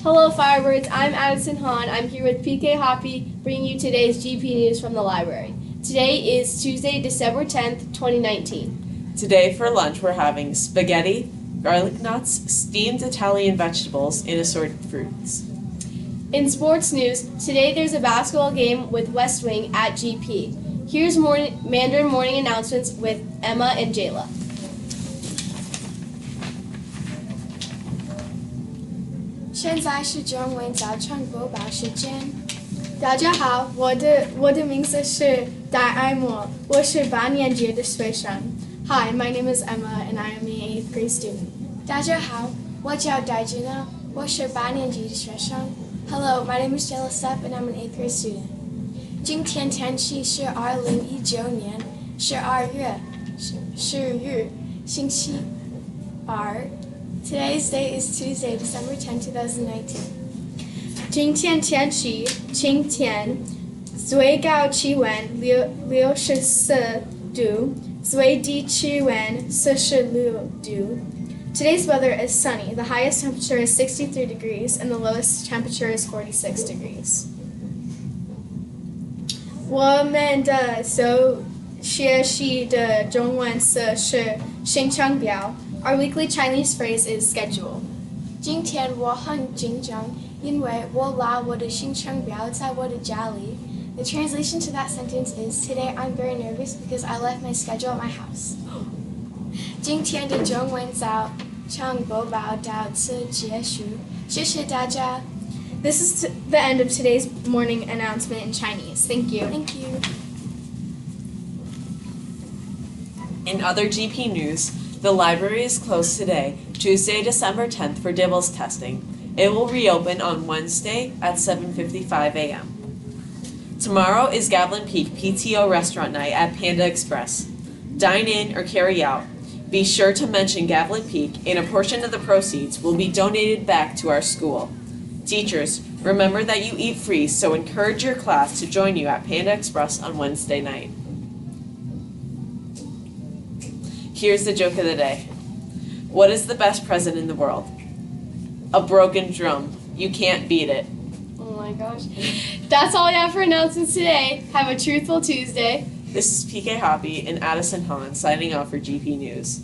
Hello, Firebirds. I'm Addison Hahn. I'm here with PK Hoppy, bringing you today's GP News from the library. Today is Tuesday, December 10th, 2019. Today for lunch we're having spaghetti, garlic nuts, steamed Italian vegetables, and assorted fruits. In sports news, today there's a basketball game with West Wing at GP. Here's Mandarin Morning announcements with Emma and Jayla. 现在是中文早晨播报时间。大家好，我的名字是戴爱默，我是8年级的学生。Hi, my name is Emma and I am an 8th grade student. 大家好，我叫戴吉娜，我是8年级的学生。Hello, my name is Jayla Stepp and I'm an 8th grade student. 今天天气是2019年12月10日，星期二。Today's date is Tuesday, December 10, 2019. 今天天气晴天，最高气温64度，最低气温46度。Today's weather is sunny. The highest temperature is 63 degrees and the lowest temperature is 46 degrees. 我们的学习的中文词是行程表。Our weekly Chinese phrase is schedule. 今天我很紧张，因为我落我的行程表在我的家里。The translation to that sentence is, Today I'm very nervous because I left my schedule at my house. 今天的中文早晨播报到此结束，谢谢大家。This is the end of today's morning announcement in Chinese. Thank you. Thank you. In other GP news, the library is closed today, Tuesday, December 10th, for DIBELS testing. It will reopen on Wednesday at 7:55 a.m. Tomorrow is Gavilan Peak PTO restaurant night at Panda Express. Dine in or carry out. Be sure to mention Gavilan Peak, and a portion of the proceeds will be donated back to our school. Teachers, remember that you eat free, so encourage your class to join you at Panda Express on Wednesday night. Here's the joke of the day. What is the best present in the world? A broken drum. You can't beat it. Oh my gosh. That's all we have for announcements today. Have a truthful Tuesday. This is PK Hoppy and Addison Hahn signing off for GP News.